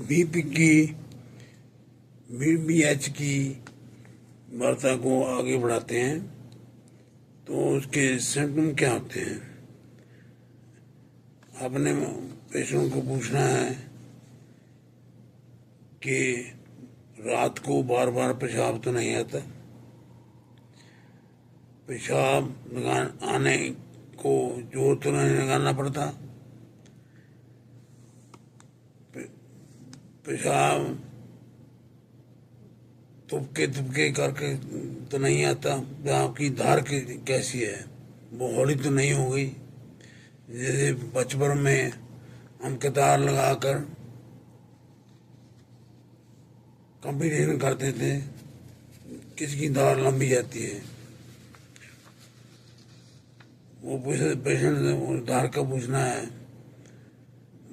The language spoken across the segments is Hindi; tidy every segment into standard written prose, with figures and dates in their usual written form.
बीपी की बीबीएच की वार्ता को आगे बढ़ाते हैं तो उसके सिम्टम क्या होते हैं। अपने पेशेंट को पूछना है कि रात को बार बार पेशाब तो नहीं आता, पेशाब आने को जोर तो नहीं लगाना पड़ता, पेशाब तुपके तुपके करके तो नहीं आता, आपकी धार कैसी है, वो हौली तो नहीं हो गई। जैसे बचपन में हम कतार लगाकर कंपटीशन करते थे किसकी धार लंबी जाती है, वो पेशेंट से धार का पूछना है,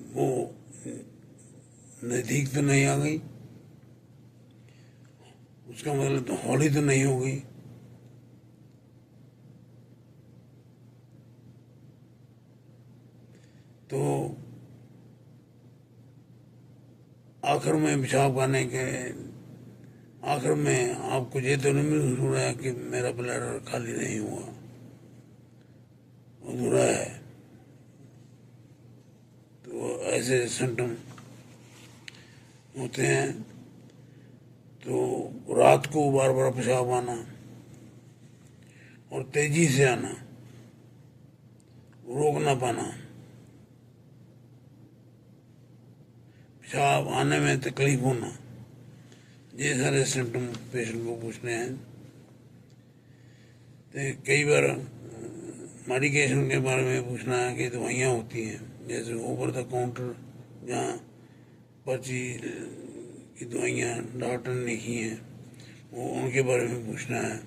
वो नज़दीक तो नहीं आ गई, उसका मतलब तो हौली तो नहीं हो गई। तो आखिर में पेशाब करने के आखिर में आपको ये तो नहीं महसूस हो रहा है कि मेरा ब्लैडर खाली नहीं हुआ, अधूरा है। तो ऐसे सिम्टम होते हैं। तो रात को बार बार पेशाब आना और तेजी से आना, रोक ना पाना, पेशाब आने में तकलीफ होना, ये सारे सिम्टम पेशेंट को पूछने हैं। तो कई बार मेडिकेशन के बारे में पूछना है कि दवाइयाँ होती हैं, जैसे ओवर द काउंटर जहाँ पर्ची की दवाइयाँ डॉक्टर ने लिखी हैं, वो उनके बारे में पूछना है।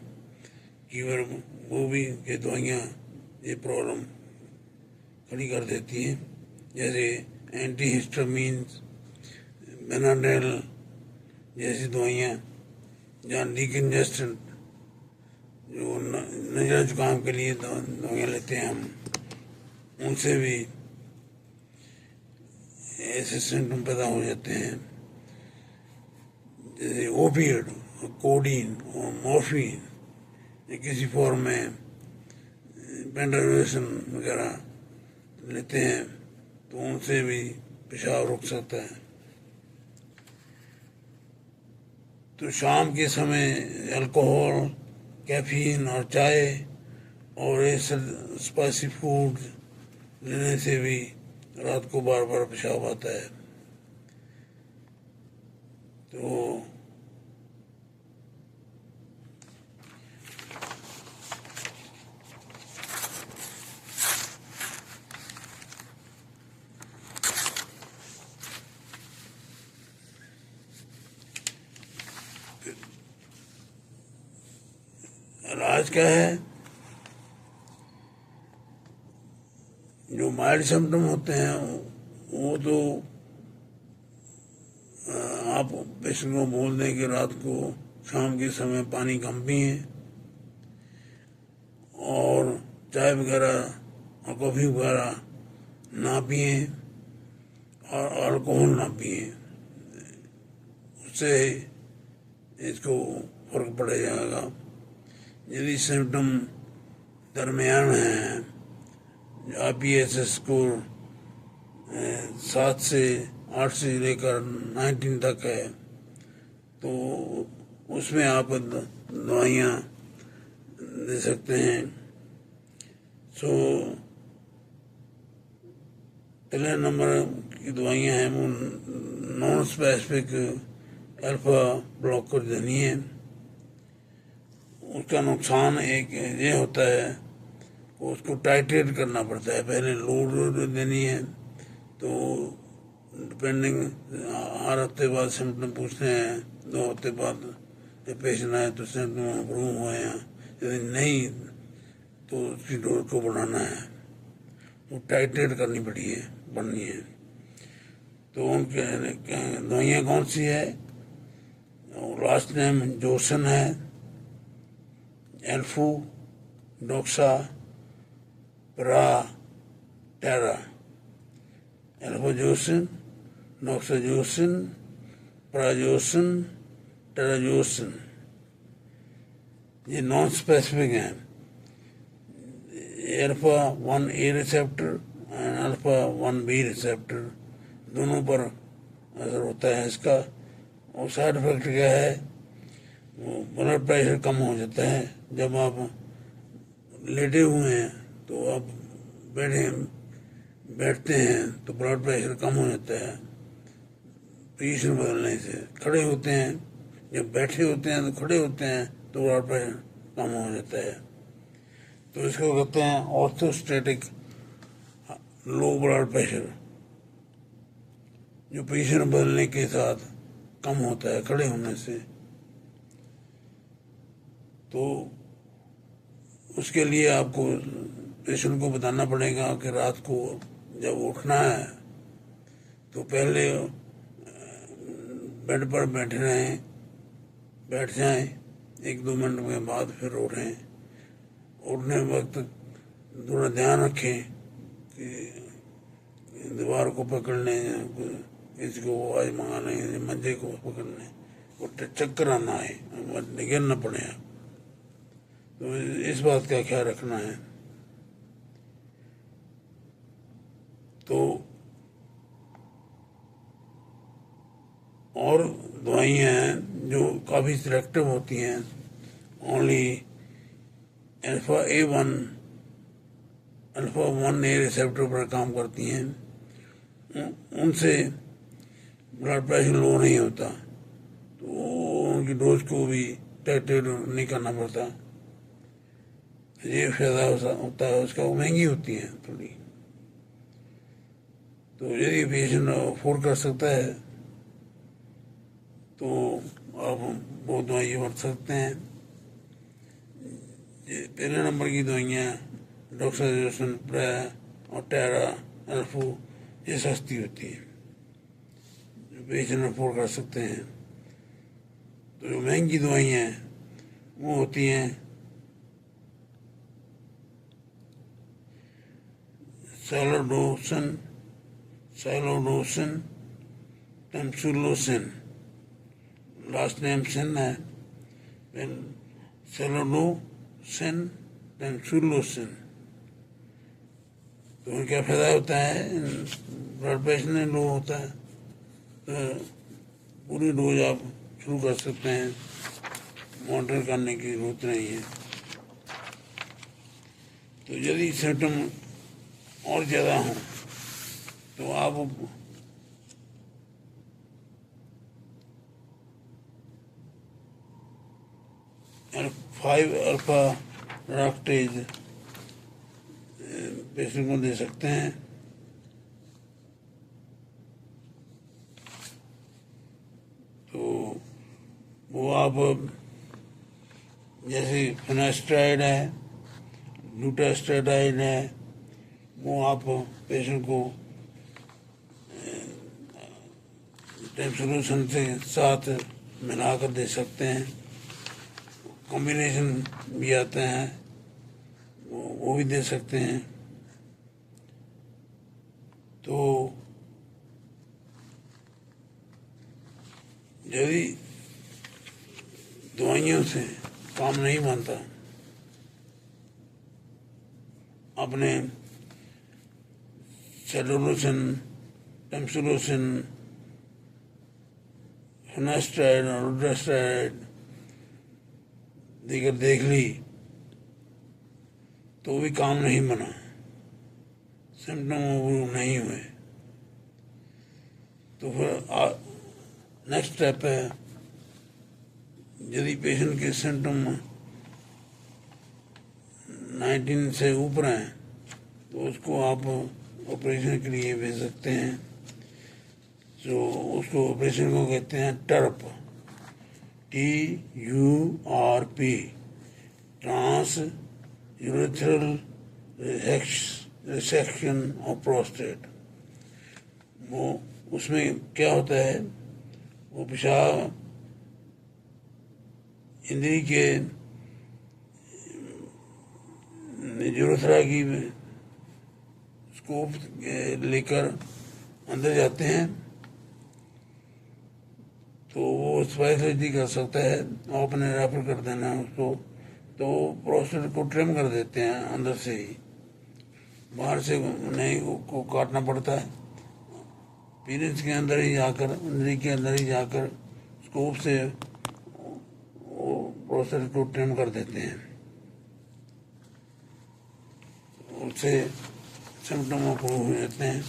कई बार वो भी कि दवाइयाँ ये प्रॉब्लम खड़ी कर देती हैं, जैसे एंटी हिस्टामीन्स, बेनाडेल जैसी दवाइयाँ, जहाँ डिकंजेस्टेंट जो नज़ला जुकाम के लिए दवाइयाँ लेते हैं हम, उनसे भी ऐसे सिम्टम पैदा हो जाते हैं। जैसे ओपिएड, कोडीन और मॉर्फिन या किसी फॉर्म में पेंटाडोसन वगैरह लेते हैं तो उनसे भी पेशाब रुक सकता है। तो शाम के समय अल्कोहल, कैफीन और चाय और ऐसे स्पाइसी फूड लेने से भी रात को बार बार पेशाब आता है। तो इलाज क्या है? जो माइल्ड सिम्टम होते हैं वो तो आप पेशेंट को बोल दें कि रात को शाम के समय पानी कम पिए और चाय वगैरह और कॉफ़ी वगैरह ना पिए और अल्कोहल ना पिए, उससे इसको फर्क पड़ जाएगा। यदि सिम्टम दरमियान हैं, IPSS स्कोर 7 से 8 से लेकर 19 तक है, तो उसमें आप दवाइयाँ दे सकते हैं। सो पहले नंबर की दवाइयाँ हैं वो नॉन स्पेसिफिक अल्फा ब्लॉकर देनी है। उसका नुकसान एक ये होता है, उसको टाइट्रेट करना पड़ता है, पहले लो डोज देनी है, तो डिपेंडिंग हर हफ्ते बाद सिम्टम पूछते हैं, 2 हफ्ते बाद जब पेशेंट आए तो सिम्टम इम्प्रूव हुए हैं, यदि नहीं तो उसकी डोज को बढ़ाना है, वो टाइट्रेट करनी पड़नी है। तो उनके दवाइयाँ कौन सी है? लास्ट नेम जोसन है, एल्फू डोक्सा प्रा टेरा, एल्फोजोसिन डॉक्साजोसिन, प्राजोसिन, टेराजोसिन, ये नॉन स्पेसिफिक हैं। Alpha 1A receptor and alpha 1B receptor दोनों पर असर होता है इसका। और साइड इफेक्ट क्या है, वो ब्लड प्रेशर कम हो जाता है। जब आप लेटे हुए हैं तो आप बैठते हैं तो ब्लड प्रेशर कम हो जाता है पोजीशन बदलने से। खड़े होते हैं, जब बैठे होते हैं तो खड़े होते हैं तो ब्लड प्रेशर कम हो जाता है। तो इसको कहते हैं ऑर्थोस्टैटिक लो ब्लड प्रेशर, जो पोजीशन बदलने के साथ कम होता है खड़े होने से। तो उसके लिए आपको पेशेंट को बताना पड़ेगा कि रात को जब उठना है तो पहले बेड पर बैठ जाएं, 1-2 मिनट के बाद फिर उठें। उठने वक्त थोड़ा ध्यान रखें कि दीवार को पकड़ने, किसी को आवाज मंगाने, मंजे को पकड़ने, वो चक्कर आना है, गिर न पड़े आप। तो इस बात का ख्याल रखना है। तो और दवाइयाँ हैं जो काफ़ी सिलेक्टिव होती हैं, ओनली अल्फा 1A रिसेप्टर पर काम करती हैं, उनसे ब्लड प्रेशर लो नहीं होता। तो उनकी डोज को भी टाइट्रेट नहीं करना पड़ता। ये फायदा होता है उसका, वो महंगी होती है थोड़ी। तो यदि पेशेंट अफोर्ड कर सकता है तो आप वो दवाइयाँ बरत सकते हैं। पहले नंबर की दवाइयाँ डॉक्साजोसिन, प्रा और टेरा अल्फो, ये सस्ती होती है, जो पेशेंट अफोर्ड कर सकते हैं। तो जो महंगी दवाइयाँ हैं वो होती हैं साइलोडोसिन, टेम्सुलोसिन, लास्ट नेम सिन है, साइलोडोसिन, टेम्सुलोसिन। तो उनका फायदा होता है, ब्लड प्रेशर नहीं लो होता है। तो पूरी डोज आप शुरू कर सकते हैं, मॉनिटर करने की जरूरत नहीं है। तो यदि सिम्टम और ज़्यादा हों तो आप 5 अल्फा रेडक्टेज पेशेंट को दे सकते हैं। तो वो आप जैसे फिनास्ट्राइड है, ग्लूटास्टाटाइड है, वो आप पेशेंट को टेम्सुलोसिन से साथ मिलाकर दे सकते हैं। कॉम्बिनेशन भी आते हैं, वो भी दे सकते हैं। तो यदि दवाइयों से काम नहीं बनता, अपने सेलुलोसिन, टेम्सुलोसिन, फिनास्ट्राइड और ग्लूटास्टाटाइड देकर देख ली तो भी काम नहीं बना, सिम्टम इम्प्रूव नहीं हुए, तो फिर नेक्स्ट स्टेप है, यदि पेशेंट के सिम्टम 19 से ऊपर हैं तो उसको आप ऑपरेशन के लिए भेज सकते हैं। जो उसको ऑपरेशन को कहते हैं TURP, TURP, transurethral resection of prostate. वो उसमें क्या होता है, वो पेशाब इंद्री के यूरेथ्रा की स्कोप लेकर अंदर जाते हैं स्पेशलिटी कर सकता है और अपने रेफर कर देना है उसको, तो प्रोस्टेट को ट्रिम कर देते हैं अंदर से ही, बाहर से नहीं को काटना पड़ता है। पीरियड्स के अंदर ही जाकर, अंदर के अंदर ही जाकर स्कोप से प्रोस्टेट को ट्रिम कर देते हैं। उससे सिम्टम अप्रूव हो जाते हैं।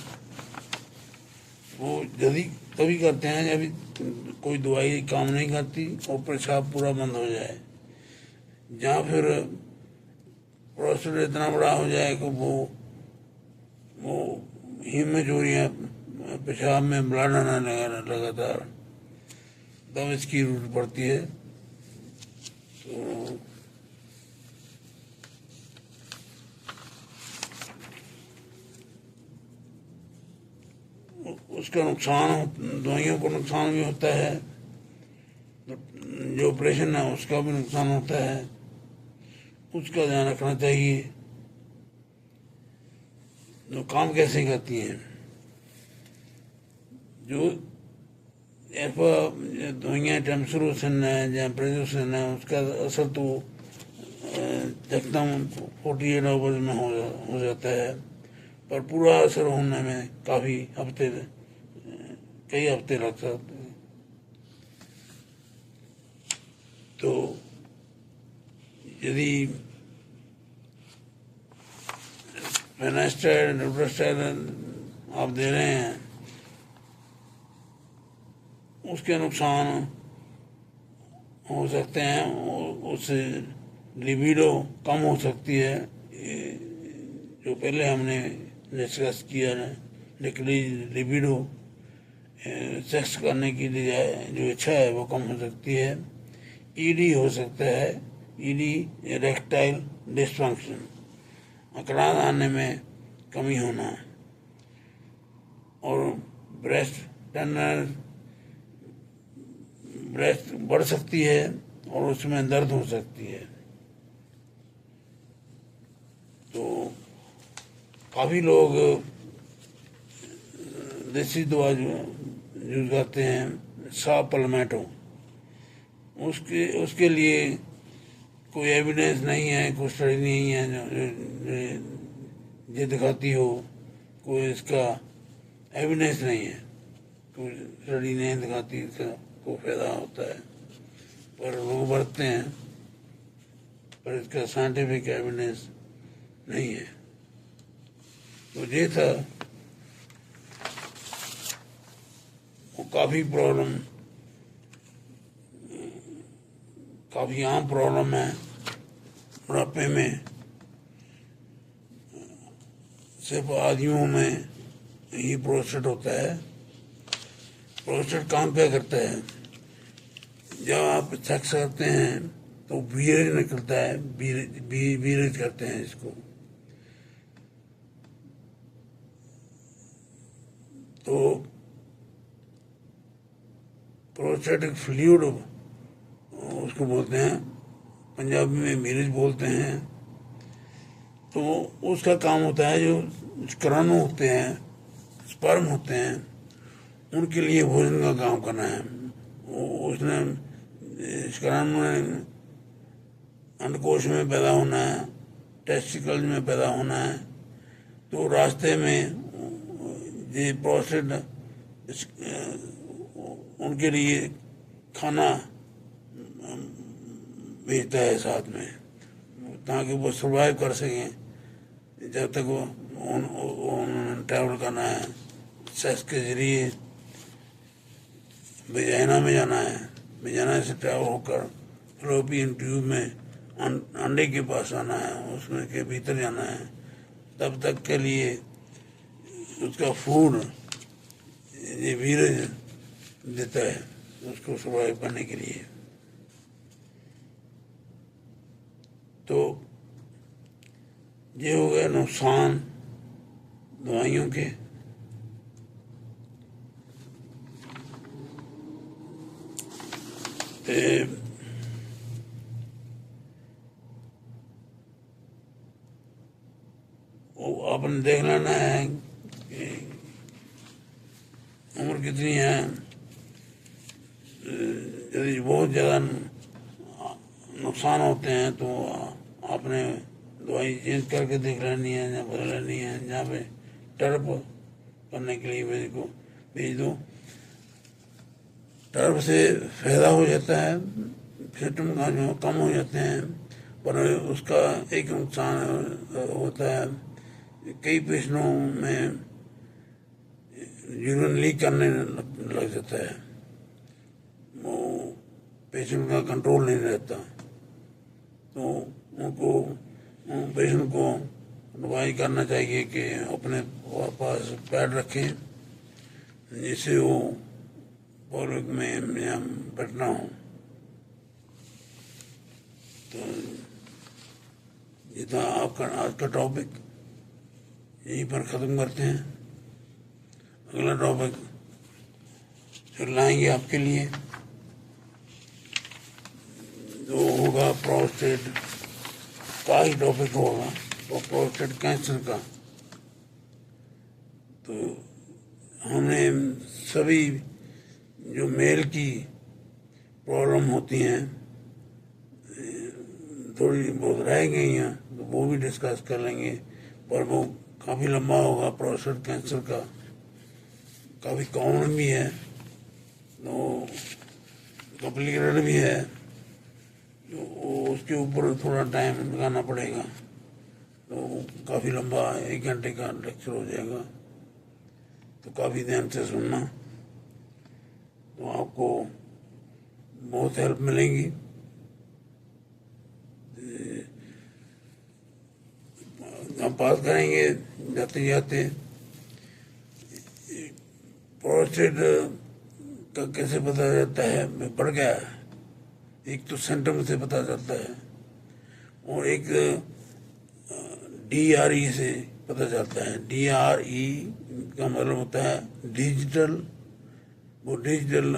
वो यदि तभी करते हैं जब कोई दवाई काम नहीं करती और पेशाब पूरा बंद हो जाए, या फिर प्रोस्टेट इतना बड़ा हो जाए कि वो हीमोजूरिया, पेशाब में ब्लड आना लगा लगातार, तब इसकी जरूरत पड़ती है। तो उसका नुकसान, दवाइयों को नुकसान भी होता है, जो ऑपरेशन है उसका भी नुकसान होता है, उसका ध्यान रखना चाहिए। जो काम कैसे करती हैं, जो दवाइयाँ टेम्सुरोसिन है या प्रेजोसिन है, उसका असर तो एकदम 48 आवर्स में हो जाता है, पर पूरा असर होने में कई हफ्ते लग सकते हैं। तो यदि फेनास्टाइड, डुप्रास्टाइड आप दे रहे हैं, उसके नुकसान हो सकते हैं, उससे लिबिडो कम हो सकती है, जो पहले हमने डिस्कस किया है। लिबिडो, सेक्स करने की जो इच्छा है वो कम हो सकती है। ईडी हो सकता है, ईडी इरेक्टाइल डिसफंक्शन, अकड़ान आने में कमी होना, और ब्रेस्ट बढ़ सकती है और उसमें दर्द हो सकती है। तो काफ़ी लोग देसी दवा जो यूज करते हैं, सापलमेटो, उसके लिए कोई एविडेंस नहीं है, कोई स्टडी नहीं है जो दिखाती हो, कोई इसका एविडेंस नहीं है, कोई स्टडी नहीं दिखाती इसका को फायदा होता है, पर लोग बरतते हैं, पर इसका साइंटिफिक एविडेंस नहीं है। तो ये था, वो काफ़ी आम प्रॉब्लम है बुढ़ापे में। सिर्फ आदमियों में ही प्रोस्टेट होता है। प्रोस्टेट काम क्या करता है, जब आप सेक्स करते हैं तो बीरेज निकलता है, बीरेज करते हैं इसको। तो प्रोस्टेटिक फ्लूइड उसको बोलते हैं, पंजाबी में बीरेज बोलते हैं। तो उसका काम होता है, जो शुक्राणु होते हैं, स्पर्म होते हैं, उनके लिए भोजन का काम करना है। उसने शुक्राणु ने अंडकोश में पैदा होना है, टेस्टिकल्स में पैदा होना है। तो रास्ते में ये प्रोस्टेट उनके लिए खाना भेजता है साथ में, ताकि वो सर्वाइव कर सकें जब तक वो ट्रैवल करना है। सेक्स के जरिए वेजाइना में जाना है, वेजाइना से ट्रैवल होकर फ्लोपियन ट्यूब में अंडे के पास आना है, उसमें के भीतर जाना है। तब तक के लिए उसका फूड ये वीरज देता है उसको सर्वाइव करने के लिए। तो ये हो गया नुकसान दवाइयों के। आपने देख लेना है कि उम्र कितनी है, यदि बहुत ज़्यादा नुकसान होते हैं तो आपने दवाई चेंज करके देख लेनी है या बदल लेनी है, जहाँ पे टर्प करने के लिए भेज दो। टर्प से फायदा हो जाता है, सिम्टम का जो कम हो जाते हैं, पर उसका एक नुकसान होता है, कई पेशेंटों में यूरिन लीक करने लग जाता है, वो पेशेंट का कंट्रोल नहीं रहता, तो उनको पेशेंट को एडवाइज करना चाहिए कि अपने पास पैड रखें जिससे वो पॉलिक में या बैठना हो। तो ये था आपका आज का टॉपिक, यहीं पर ख़त्म करते हैं। अगला टॉपिक फिर लाएंगे आपके लिए, जो होगा प्रोस्टेट का ही टॉपिक होगा, और प्रोस्टेट कैंसर का। तो हमने सभी जो मेल की प्रॉब्लम होती हैं थोड़ी बहुत रह गई हैं, तो वो भी डिस्कस कर लेंगे, पर वो काफ़ी लंबा होगा। प्रोस्टेट कैंसर का काफ़ी कॉमन भी है, तो कॉम्प्लिकेटेड भी है, तो उसके ऊपर थोड़ा टाइम लगाना पड़ेगा, तो काफ़ी लंबा 1 घंटे का लेक्चर हो जाएगा, तो काफ़ी ध्यान से सुनना, तो आपको बहुत हेल्प मिलेगी। हम बात करेंगे जाते जाते प्रोस्टेट का कैसे पता चलता है बढ़ गया है। एक तो सिम्टम से पता चलता है, और एक DRE से पता चलता है। DRE का मतलब होता है डिजिटल, वो डिजिटल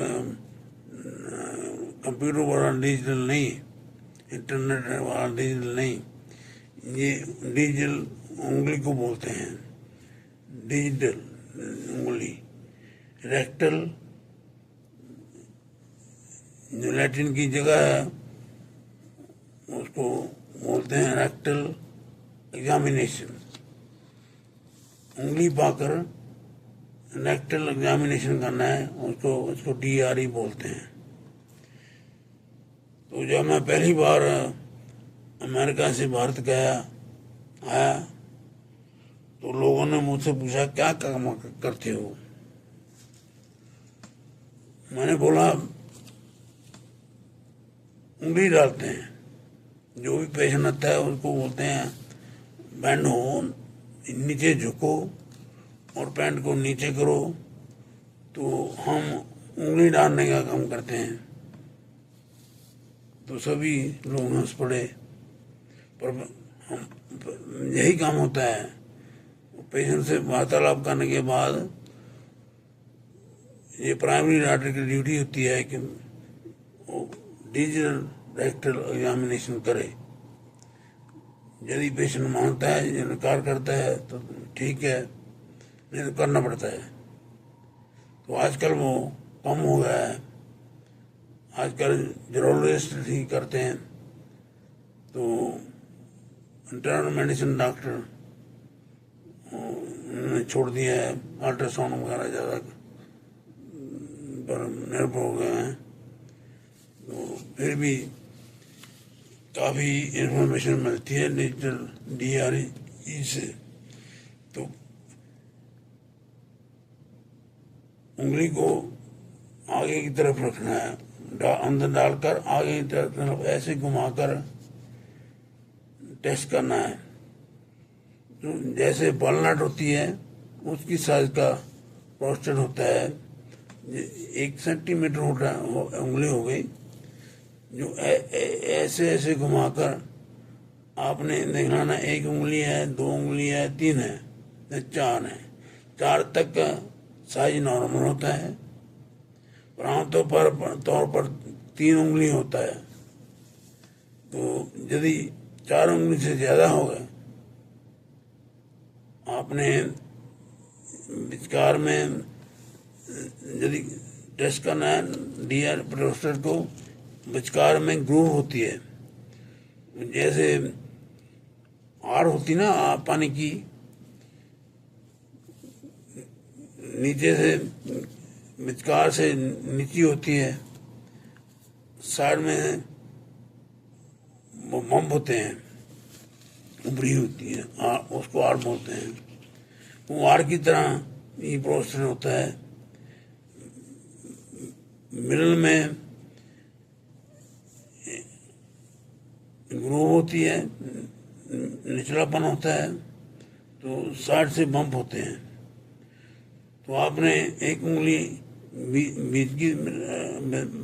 कंप्यूटर वाला डिजिटल नहीं, इंटरनेट वाला डिजिटल नहीं, ये डिजिटल उंगली को बोलते हैं, डिजिटल उंगली। रेक्टल जो लैटिन की जगह है उसको बोलते हैं रेक्टल एग्जामिनेशन। उंगली पाकर रेक्टल एग्जामिनेशन करना है, उसको DRE बोलते हैं। तो जब मैं पहली बार अमेरिका से भारत आया तो लोगों ने मुझसे पूछा क्या काम करते हो। मैंने बोला उंगली डालते हैं, जो भी पेशेंट आता है उसको बोलते हैं बैंड हो, नीचे झुको और पैंट को नीचे करो, तो हम उंगली डालने का काम करते हैं। तो सभी लोग हंस पड़े, पर हम यही काम होता है। पेशेंट से वार्तालाप करने के बाद ये प्राइमरी डॉक्टर की ड्यूटी होती है कि वो डिजिटल रेक्टल एग्जामिनेशन करे। यदि पेशेंट मानता है, इनकार करता है तो ठीक है, नहीं तो करना पड़ता है। तो आजकल वो कम हो गया है, आजकल यूरोलॉजिस्ट ही करते हैं, तो इंटरनल मेडिसिन डॉक्टर उन्होंने छोड़ दिया है, अल्ट्रासाउंड वगैरह ज़्यादा पर निर्भर हो गए हैं। तो फिर भी काफ़ी इंफॉर्मेशन मिलती है डिजिटल DRE से। तो उंगली को आगे की तरफ रखना है, अंदर डालकर आगे की तरफ ऐसे घुमाकर टेस्ट करना है। तो जैसे वॉलनट होती है उसकी साइज का प्रोस्टेट होता है, 1 सेंटीमीटर उंगली हो गई, जो ऐसे ऐसे घुमाकर आपने देखना ना, 1 उंगली है, 2 उंगली है, 3 है या 4 है, 4 तक का साइज नॉर्मल होता है, पर आमतौर पर 3 उंगली होता है। तो यदि 4 उंगली से ज़्यादा हो गए, आपने विचकार में यदि टेस्ट करना है डीआर प्रोस्टेट को। विचकार में ग्रूव होती है, जैसे आड़ होती ना पानी की, नीचे से विचकार से नीची होती है, साइड में वो बम्प होते हैं, उभरी होती है, उसको आड़ बोलते हैं। वो आड़ की तरह ये प्रोस्टेट होता है। मिडल में ग्रूव होती है, निचलापन होता है, तो साइड से बम्प होते हैं। तो आपने एक उंगली बीच की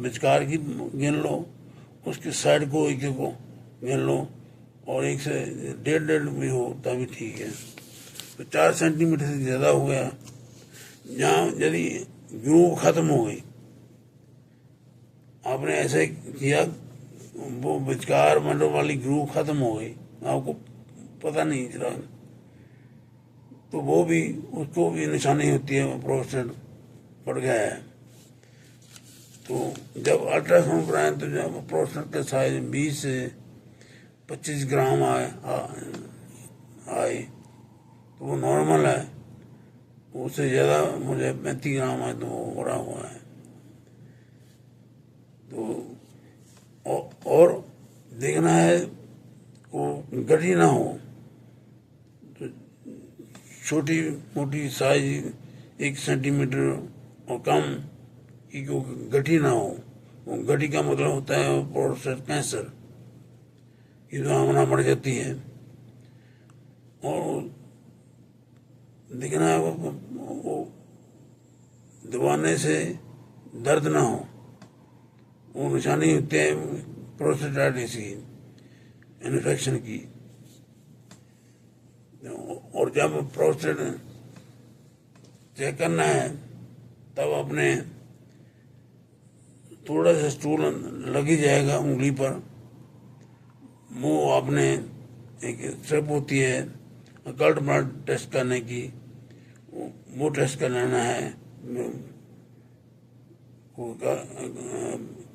विचकार की गिन लो, उसके साइड को एक को गिन लो, और 1 से 1.5 भी हो तभी ठीक है। तो 4 सेंटीमीटर से ज़्यादा हो गया। जहाँ यदि ग्रूव खत्म हो गई, आपने ऐसे किया, वो विचकार मंडल वाली ग्रूव खत्म हो गई, आपको पता नहीं चला, तो वो भी, उसको भी निशानी होती है प्रोस्टेट बढ़ गया है। तो जब अल्ट्रासाउंड कराएं तो जब प्रोस्टेट का साइज 20 से 25 ग्राम आए तो वो नॉर्मल है। उससे ज़्यादा मुझे 35 ग्राम आए तो वो बड़ा हुआ है। तो और देखना है वो गठी ना हो, तो छोटी मोटी साइज 1 सेंटीमीटर और कम की को गठी ना हो। वो गठी का मतलब होता है प्रोस्टेट कैंसर की संभावना बढ़ जाती है। और देखना है वो दबाने से दर्द ना हो, वो निशानी होती है प्रोस्टेटाइटिस की, इन्फेक्शन की। और जब प्रोस्टेट चेक करना है तब अपने थोड़ा सा स्टूल लग ही जाएगा उंगली पर, वो आपने एक स्टेप होती है अकल्ट ब्लड टेस्ट करने की, वो टेस्ट कर लेना है।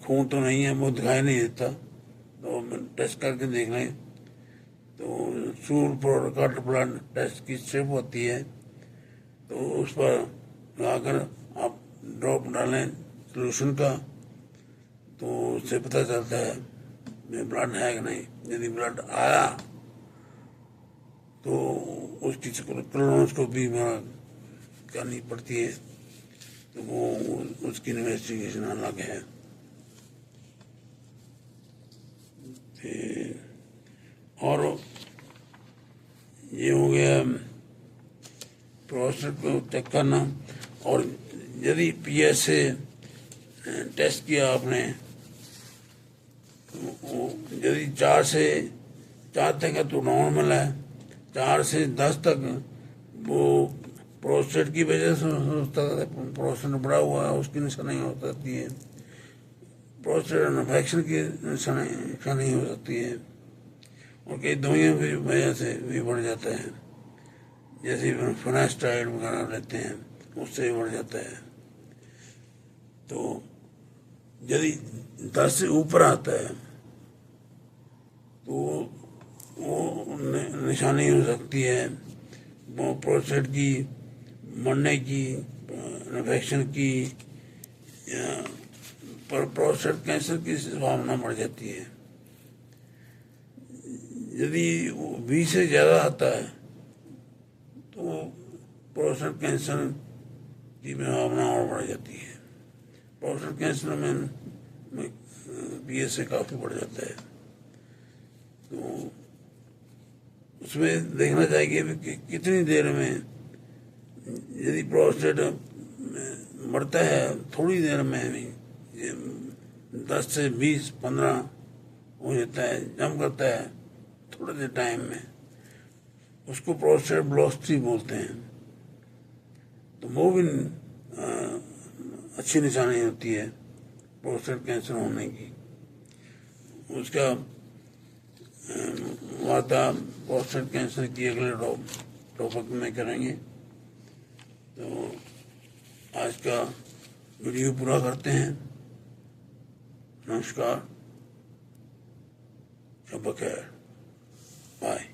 खून तो नहीं है, वो दिखाई नहीं देता, तो टेस्ट करके देख लें। तो स्टूल पर अकल्ट ब्लड टेस्ट की स्ट्रिप होती है, तो उस पर लगाकर आप ड्रॉप डालें सोल्यूशन का, तो उससे पता चलता है ब्लड है कि नहीं। यदि ब्लड आया तो उसकी कोलोनोस्कोपी करनी पड़ती है, तो वो उसकी इन्वेस्टिगेशन अलग है। और ये हो गया प्रोस्टेट को चेक करना। और यदि पीएसए टेस्ट किया आपने, यदि 4 तक है तो नॉर्मल है, 4 से 10 तक वो प्रोस्टेट की वजह से सोचता है प्रोस्टेट बड़ा हुआ है, उसकी निशानी हो सकती है। प्रोस्टेट इन्फेक्शन की निशानी हो सकती है। और कई दवाइयों की वजह से भी बढ़ जाता है, जैसे फिनास्टाइड वगैरह लेते हैं, उससे भी बढ़ जाता है। तो यदि 10 से ऊपर आता है तो वो निशानी हो सकती है वो प्रोस्टेट की मरने की, इन्फेक्शन की, पर प्रोस्टेट कैंसर की संभावना बढ़ जाती है। यदि 20 से ज़्यादा आता है तो प्रोस्टेट कैंसर की संभावना और बढ़ जाती है। प्रोस्टेट कैंसर में पीएसए काफ़ी बढ़ जाता है। तो उसमें देखना चाहिए कि कितनी देर में, यदि प्रोस्टेट बढ़ता है थोड़ी देर में भी, 10 से 20-15 हो जाता है, जम करता है थोड़े देर टाइम में, उसको प्रोस्टेट वेलोसिटी बोलते हैं। तो वो भी अच्छी निशानी होती है प्रोस्टेट कैंसर होने की। उसका वार्ता प्रोस्टेट कैंसर की अगले टॉपिक में करेंगे। तो आज का वीडियो पूरा करते हैं। नमस्कार, शब बखैर, बाय।